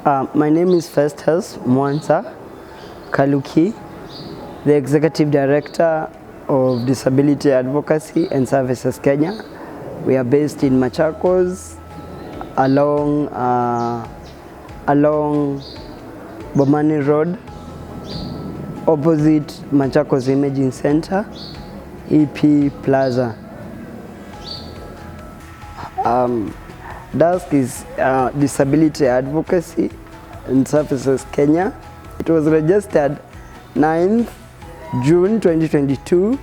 My name is Festus Mwanza Kaluki, the Executive Director of Disability Advocacy and Services Kenya. We are based in Machakos along Bomani Road, opposite Machakos Imaging Center, EP Plaza. Dask is Disability Advocacy and Services Kenya. It was registered 9th June 2022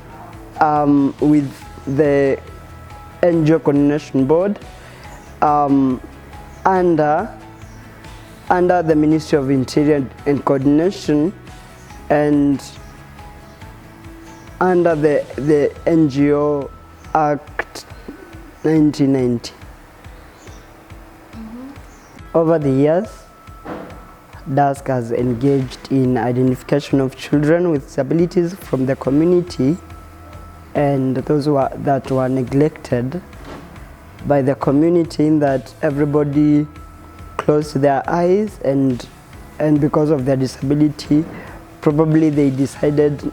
with the NGO Coordination Board under the Ministry of Interior and Coordination and under the NGO Act 1990. Over the years, Dask has engaged in identification of children with disabilities from the community and those that were neglected by the community, in that everybody closed their eyes and because of their disability, probably they decided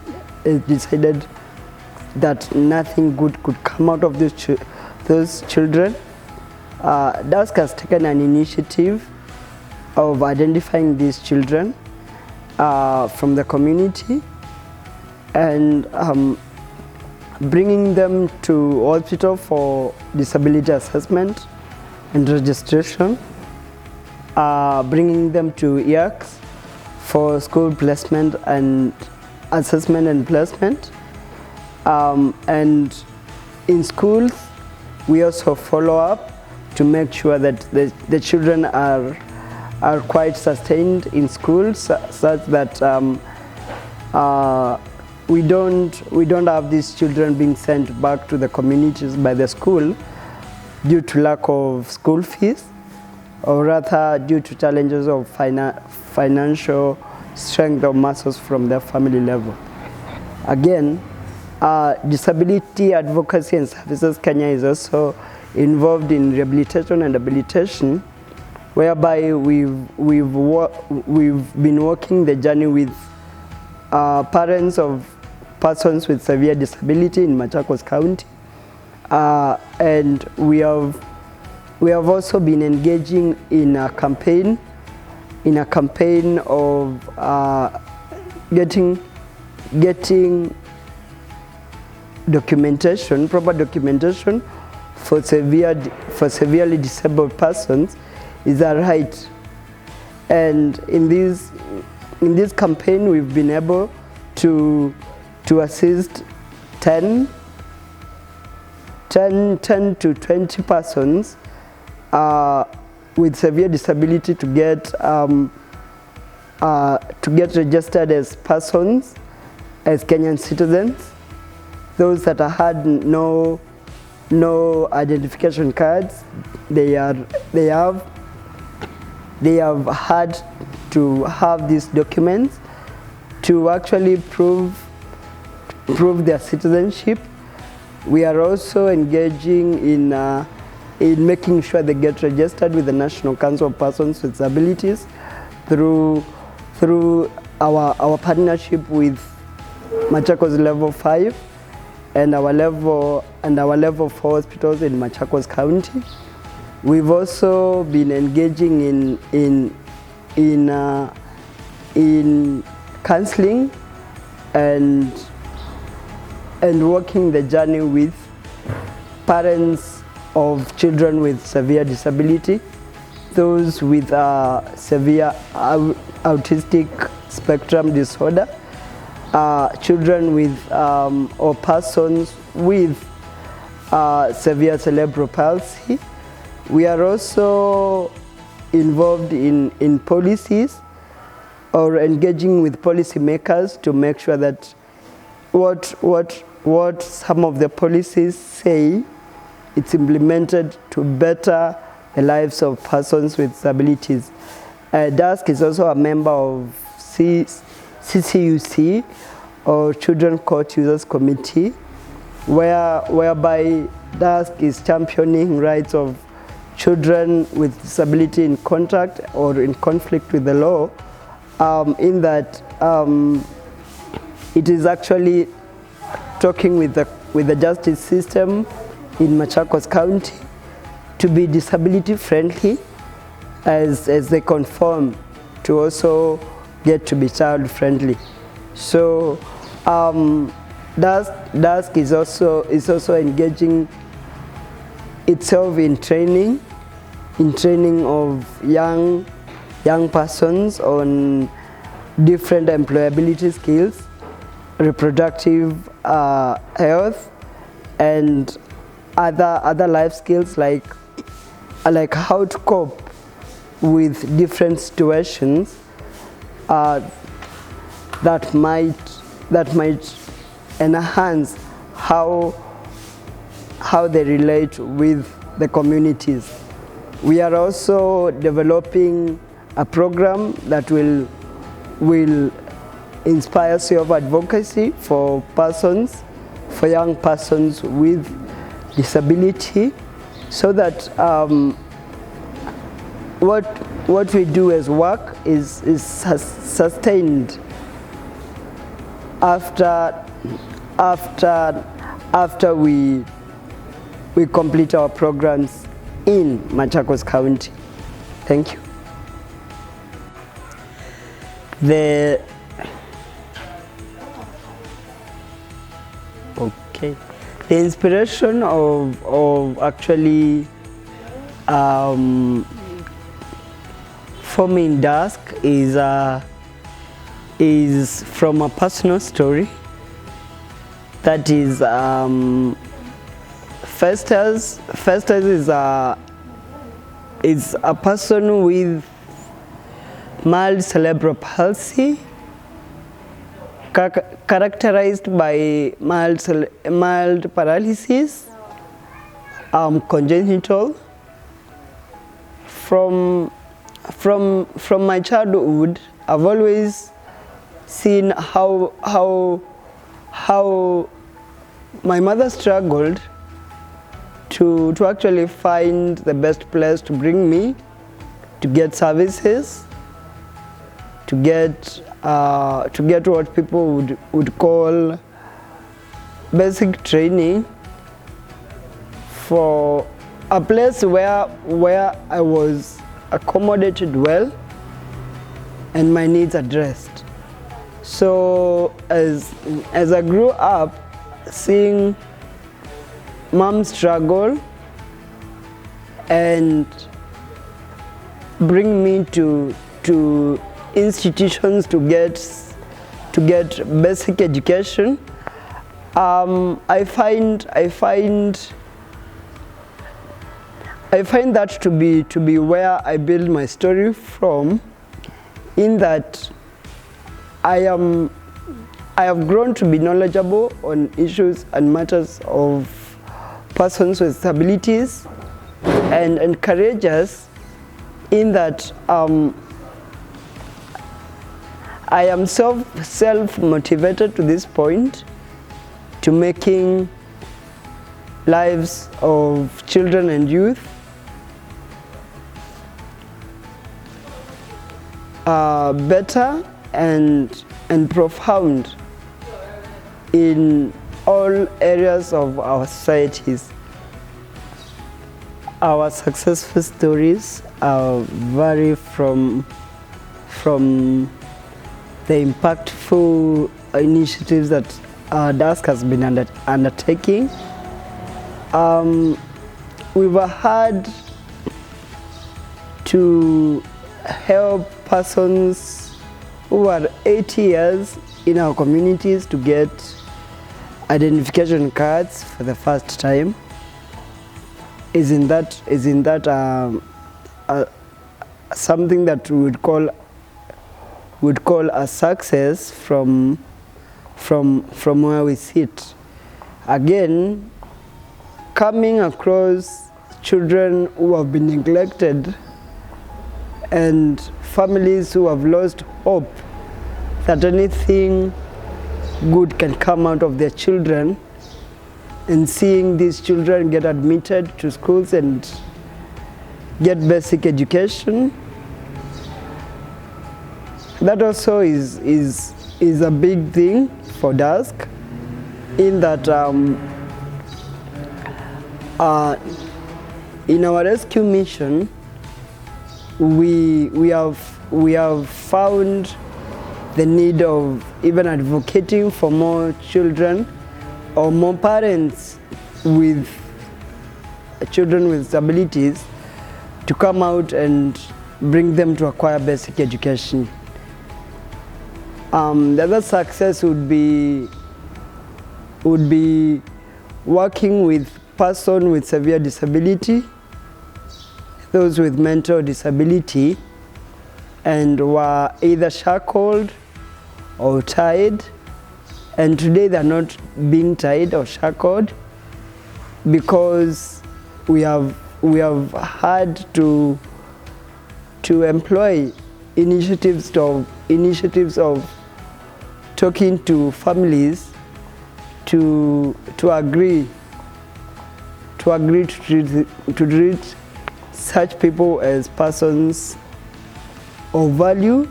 that nothing good could come out of those children. Dask has taken an initiative of identifying these children from the community and bringing them to hospital for disability assessment and registration, bringing them to IACS for school placement and assessment and placement, and in schools we also follow up to make sure that the children are quite sustained in schools, such that we don't have these children being sent back to the communities by the school due to lack of school fees, or rather due to challenges of financial strength or muscles from their family level. Again, Disability Advocacy and Services Kenya is also involved in rehabilitation and habilitation, whereby we've been working the journey with parents of persons with severe disability in Machakos County, and we have also been engaging in a campaign of getting documentation, proper documentation for severely disabled persons is a right. And in this campaign, we've been able to assist 10 to 20 persons with severe disability to get registered as persons, as Kenyan citizens. Those that had no identification cards, they have had to have these documents to actually prove their citizenship. We are also engaging in making sure they get registered with the National Council of Persons with Disabilities through our partnership with Machakos Level 5 and our level 4 hospitals in Machakos County. We've also been engaging in counseling and working the journey with parents of children with severe disability, those with severe autistic spectrum disorder, children with or persons with severe cerebral palsy. We are also involved in policies or engaging with policymakers to make sure that what some of the policies say, it's implemented to better the lives of persons with disabilities. Dask is also a member of CCUC, or Children Court Users Committee, whereby Dask is championing rights of children with disability in contact or in conflict with the law, in that it is actually talking with the justice system in Machakos County to be disability friendly as they conform to also get to be child friendly. So Dask is also engaging itself in training of young persons on different employability skills, reproductive health, and other life skills like how to cope with different situations that might enhance how they relate with the communities. We are also developing a program that will inspire self-advocacy for young persons with disability, so that what we do as work is sustained after we complete our programs in Machakos County. Thank you. The inspiration of actually forming Dask is from a personal story. That is, Festus is a person with mild cerebral palsy, characterized by mild paralysis, congenital. From my childhood, I've always seen how my mother struggled to actually find the best place to bring me, to get services, to get what people would call basic training, for a place where I was accommodated well and my needs addressed. So as I grew up, seeing mom struggle and bring me to institutions to get basic education, I find that to be where I build my story from, in that I have grown to be knowledgeable on issues and matters of persons with disabilities, and courageous in that I am self-motivated to this point, to making lives of children and youth better and profound in all areas of our societies. Our successful stories vary from the impactful initiatives that Dask has been undertaking. We've had to help persons who are 80 years in our communities to get identification cards for the first time. Isn't that something that we would call a success from where we sit? Again, coming across children who have been neglected and families who have lost hope that anything good can come out of their children, and seeing these children get admitted to schools and get basic education. That also is a big thing for Dask, in that in our rescue mission, we have found the need of even advocating for more children or more parents with children with disabilities to come out and bring them to acquire basic education. The other success would be working with persons with severe disability, those with mental disability, and were either shackled or tied, and today they're not being tied or shackled because we have had to employ initiatives of talking to families to agree to treat such people as persons of value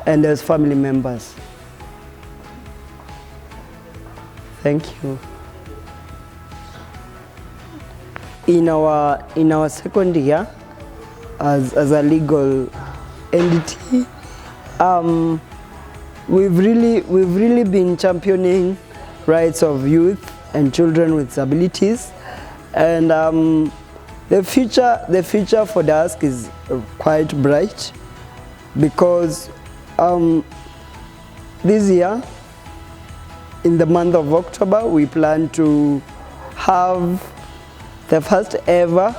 and as family members. Thank you. In our second year as a legal entity, we've really been championing rights of youth and children with disabilities, and the future for Dask is quite bright, because this year, in the month of October, we plan to have the first ever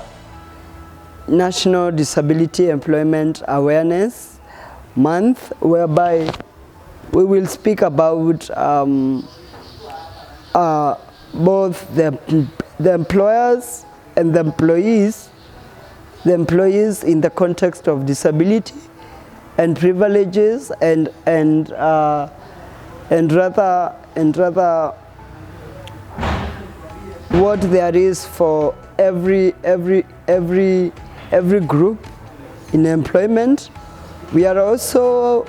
National Disability Employment Awareness Month, whereby we will speak about both the employers and the employees in the context of disability and privileges, and rather what there is for every group in employment. We are also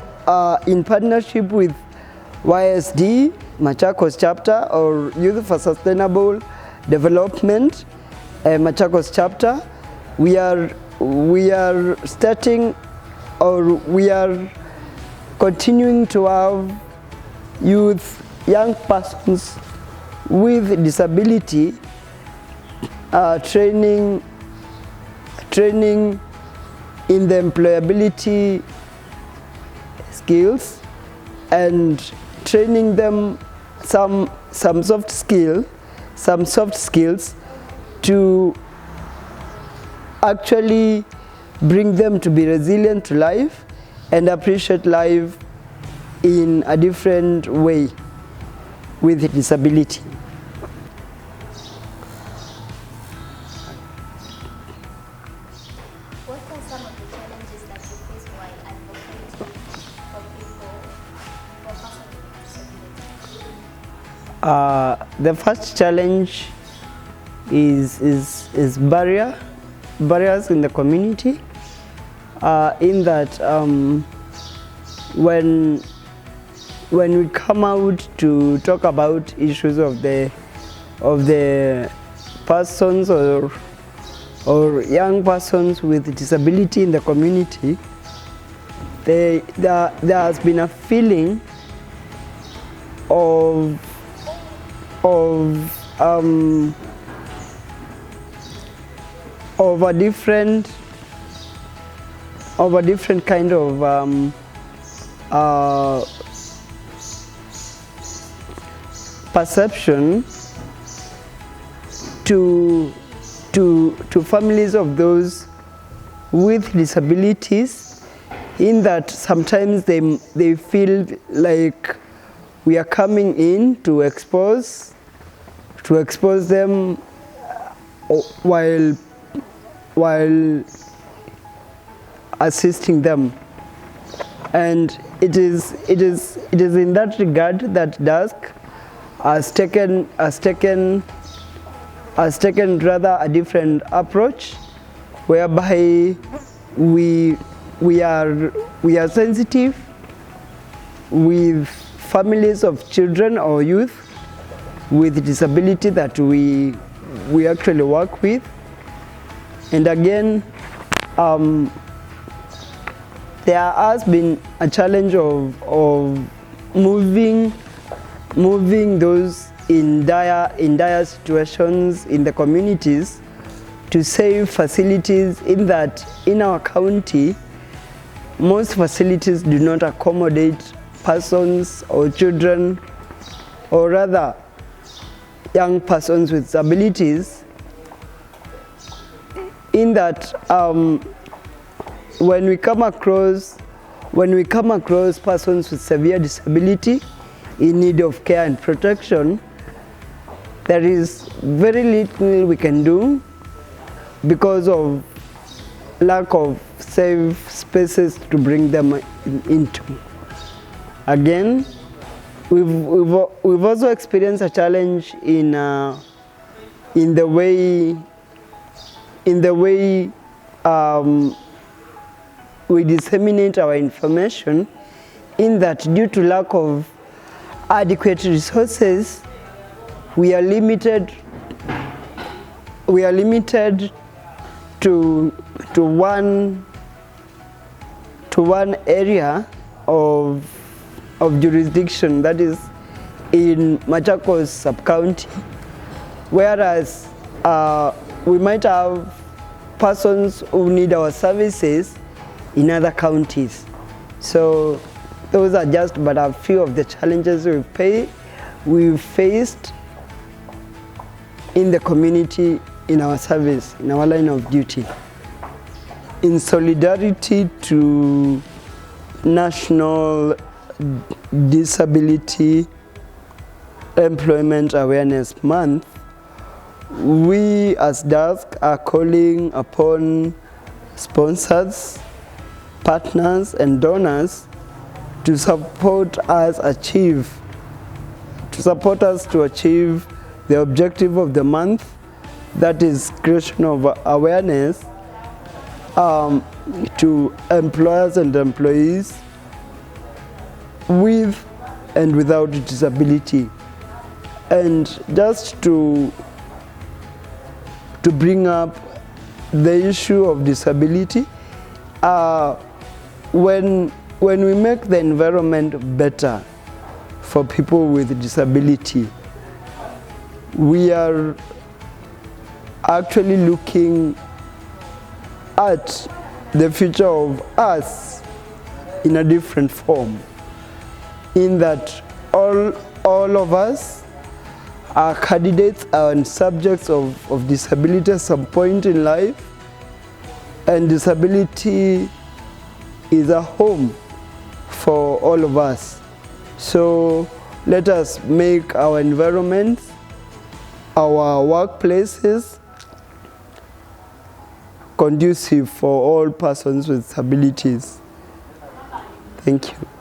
in partnership with YSD, Machakos chapter, or Youth for Sustainable Development, Machakos chapter. We are starting, or we are continuing to have young persons with disability training in the employability skills, and training them some soft skills to actually bring them to be resilient to life and appreciate life in a different way with disability. What are some of the challenges that you face while advocating for people, for persons with disability? The first challenge is barriers in the community, in that when we come out to talk about issues of the persons or young persons with disability in the community, there has been a feeling of a different kind of perception to families of those with disabilities, in that sometimes they feel like we are coming in to expose them while assisting them. And it is in that regard that Dask has taken rather a different approach whereby we are sensitive with families of children or youth with disability that we actually work with. And again, there has been a challenge of moving those in dire situations in the communities to save facilities, in that in our county most facilities do not accommodate persons or children, or rather young persons with disabilities, in that when we come across persons with severe disability in need of care and protection, there is very little we can do because of lack of safe spaces to bring them into. Again, we've also experienced a challenge in the way we disseminate our information, in that due to lack of adequate resources, we are limited to one area of jurisdiction, that is in Machakos sub-county, whereas we might have persons who need our services in other counties. So those are just but a few of the challenges we've faced in the community, in our service, in our line of duty. In solidarity to National Disability Employment Awareness Month, we as Dask are calling upon sponsors, partners and donors to support us to achieve the objective of the month, that is creation of awareness to employers and employees with and without disability. And just to bring up the issue of disability, when we make the environment better for people with disability, we are actually looking at the future of us in a different form, in that all of us are candidates and subjects of disability at some point in life, and disability is a home for all of us. So let us make our environments, our workplaces conducive for all persons with disabilities. Thank you.